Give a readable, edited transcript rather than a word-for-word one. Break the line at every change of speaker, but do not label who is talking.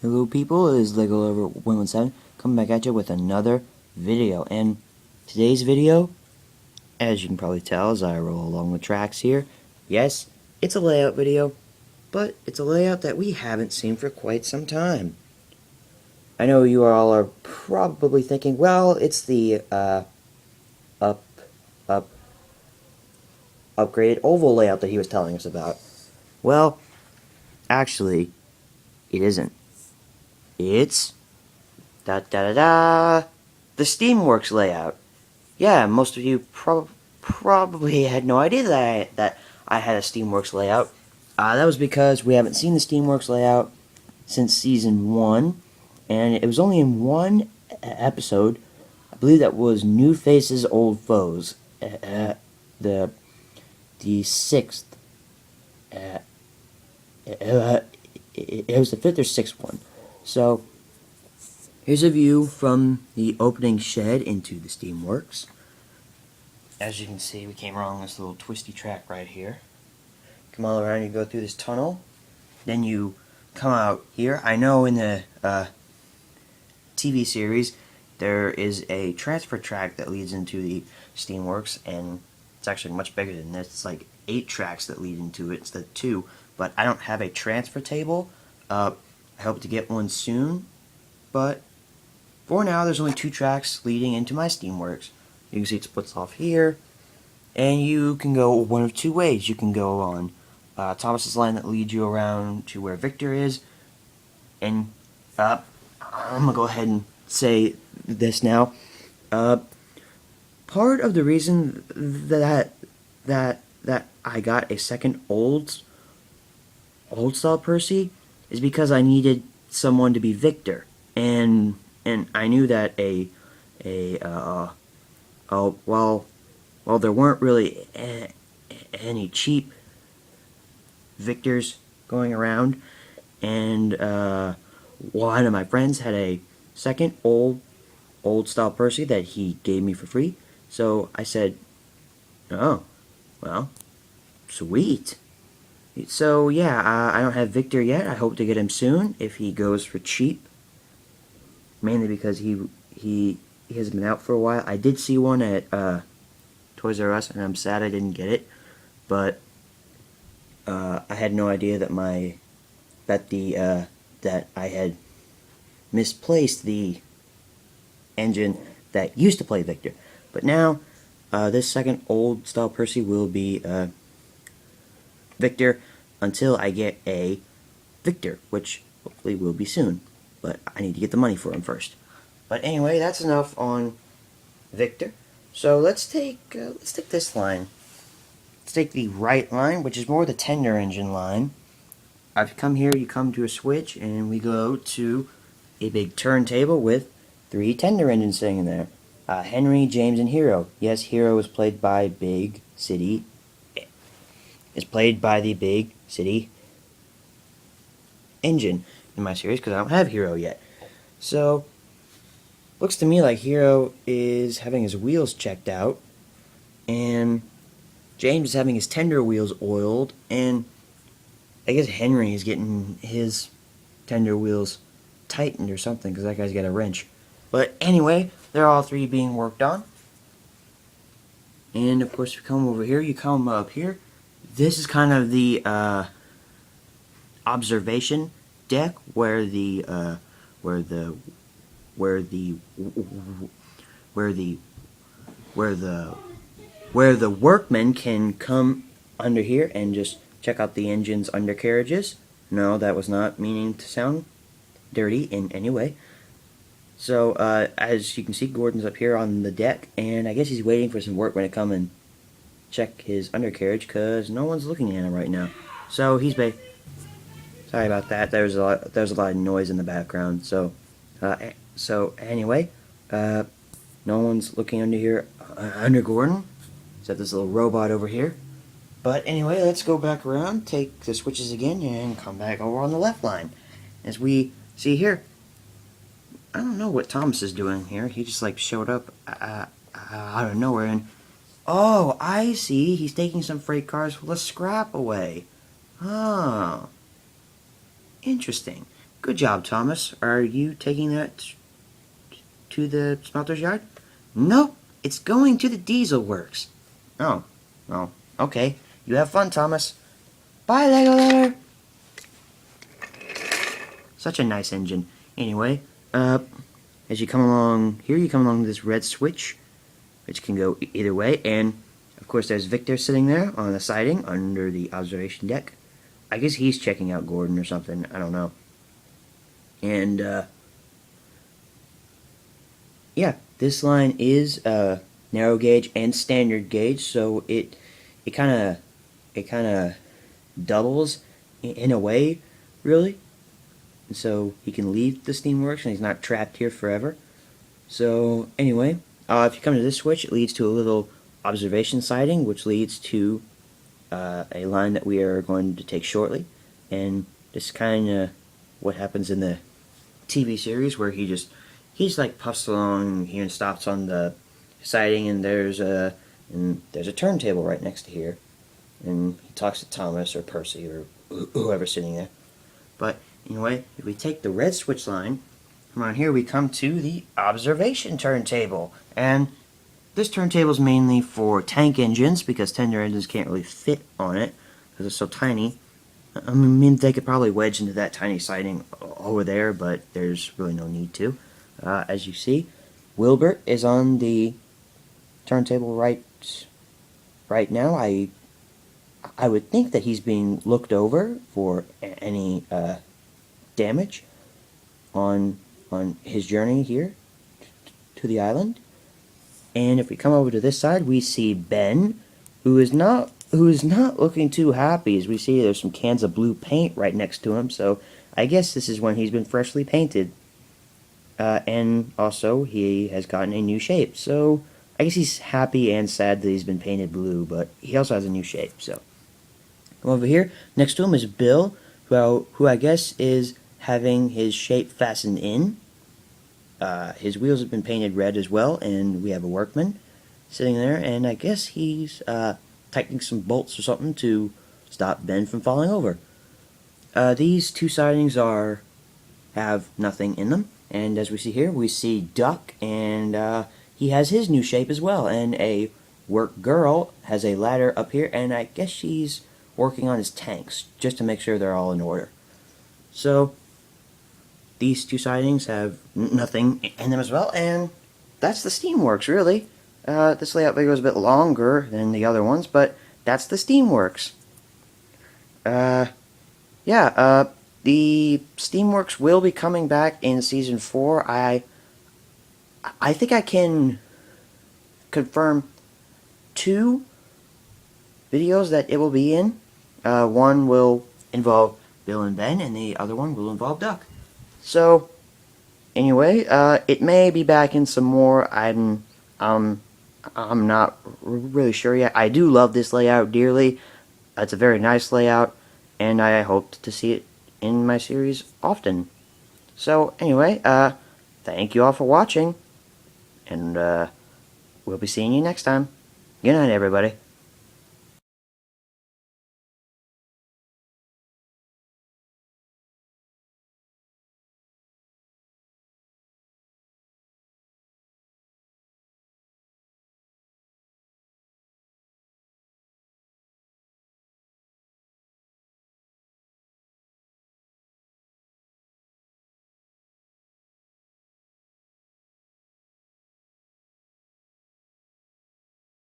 Hello people, it is Lego Lover 117 coming back at you with another video. And today's video, as you can probably tell as I roll along the tracks here, yes, it's a layout video, but it's a layout that we haven't seen for quite some time. I know you all are probably thinking, well, it's the upgraded oval layout that he was telling us about. Well, actually, it isn't. It's the Steamworks layout. Yeah, most of you probably had no idea that I had a Steamworks layout. That was because we haven't seen the Steamworks layout since Season 1, and it was only in one episode. I believe that was New Faces, Old Foes. The sixth. It was the fifth or sixth one. So, here's a view from the opening shed into the Steamworks. As you can see, we came along this little twisty track right here. Come all around, you go through this tunnel. Then you come out here. I know in the TV series, there is a transfer track that leads into the Steamworks, and it's actually much bigger than this. It's like 8 tracks that lead into it instead of 2. But I don't have a transfer table. I hope to get one soon. But for now, there's only 2 tracks leading into my Steamworks. You can see it splits off here, and you can go one of 2 ways. You can go on Thomas's line that leads you around to where Victor is, and I'm gonna go ahead and say this now. Part of the reason that I got a second old style Percy is because I needed someone to be Victor, and I knew that while there weren't really any cheap Victors going around, and one of my friends had a second old style Percy that he gave me for free, so I said, oh, well, sweet. So yeah, I don't have Victor yet. I hope to get him soon if he goes for cheap. Mainly because he hasn't been out for a while. I did see one at Toys R Us, and I'm sad I didn't get it. But I had no idea that that I had misplaced the engine that used to play Victor. But now this second old style Percy will be Victor until I get a Victor, which hopefully will be soon. But I need to get the money for him first. But anyway, that's enough on Victor. So let's take this line. Let's take the right line, which is more the tender engine line. I've come here, you come to a switch, and we go to a big turntable with 3 tender engines sitting in there. Henry, James, and Hero. Yes, Hero is played by Big City. Is played by the Big City engine in my series, because I don't have Hero yet. So, looks to me like Hero is having his wheels checked out, and James is having his tender wheels oiled, and I guess Henry is getting his tender wheels tightened or something, because that guy's got a wrench. But anyway, they're all 3 being worked on. And of course, if you come over here, you come up here. This is kind of the observation deck where the workmen can come under here and just check out the engine's undercarriages. No, that was not meaning to sound dirty in any way. So, as you can see, Gordon's up here on the deck, and I guess he's waiting for some workmen to come and check his undercarriage, because no one's looking at him right now. So, sorry about that, there's a lot of noise in the background. So anyway, no one's looking under here, under Gordon, except this little robot over here. But anyway, let's go back around, take the switches again, and come back over on the left line. As we see here, I don't know what Thomas is doing here. He just like showed up out of nowhere, and oh, I see. He's taking some freight cars full of scrap away. Oh, interesting. Good job, Thomas. Are you taking that to the smelter's yard? Nope, it's going to the diesel works. Oh, well, okay. You have fun, Thomas. Bye, Lego Loader. Such a nice engine. Anyway, as you come along here, you come along this red switch, which can go either way, and of course there's Victor sitting there on the siding under the observation deck. I guess he's checking out Gordon or something, I don't know. And, yeah, this line is narrow gauge and standard gauge, so it kind of doubles in a way, really. And so he can leave the Steamworks and he's not trapped here forever. So anyway, if you come to this switch, it leads to a little observation siding, which leads to a line that we are going to take shortly. And this kind of what happens in the TV series, where he's like puffs along here and stops on the siding, and there's a turntable right next to here, and he talks to Thomas or Percy or whoever's sitting there. But anyway, if we take the red switch line, from around here we come to the observation turntable. And this turntable is mainly for tank engines, because tender engines can't really fit on it because it's so tiny. I mean, they could probably wedge into that tiny siding over there, but there's really no need to. As you see, Wilbert is on the turntable right now. I would think that he's being looked over for any damage on his journey here to the island. And if we come over to this side, we see Ben, who is not looking too happy. As we see, there's some cans of blue paint right next to him, so I guess this is when he's been freshly painted. And also, he has gotten a new shape, so I guess he's happy and sad that he's been painted blue, but he also has a new shape, so. Come over here, next to him is Bill, who I guess is having his shape fastened in. His wheels have been painted red as well, and we have a workman sitting there, and I guess he's tightening some bolts or something to stop Ben from falling over. These two sidings have nothing in them, and as we see here, we see Duck, and he has his new shape as well, and a work girl has a ladder up here, and I guess she's working on his tanks, just to make sure they're all in order. So, these two sidings have nothing in them as well, and that's the Steamworks, really. This layout video is a bit longer than the other ones, but that's the Steamworks. The Steamworks will be coming back in Season 4. I think I can confirm 2 videos that it will be in. One will involve Bill and Ben, and the other one will involve Duck. So, anyway, it may be back in some more. I'm not really sure yet. I do love this layout dearly. It's a very nice layout, and I hope to see it in my series often. So, anyway, thank you all for watching, and we'll be seeing you next time. Good night, everybody.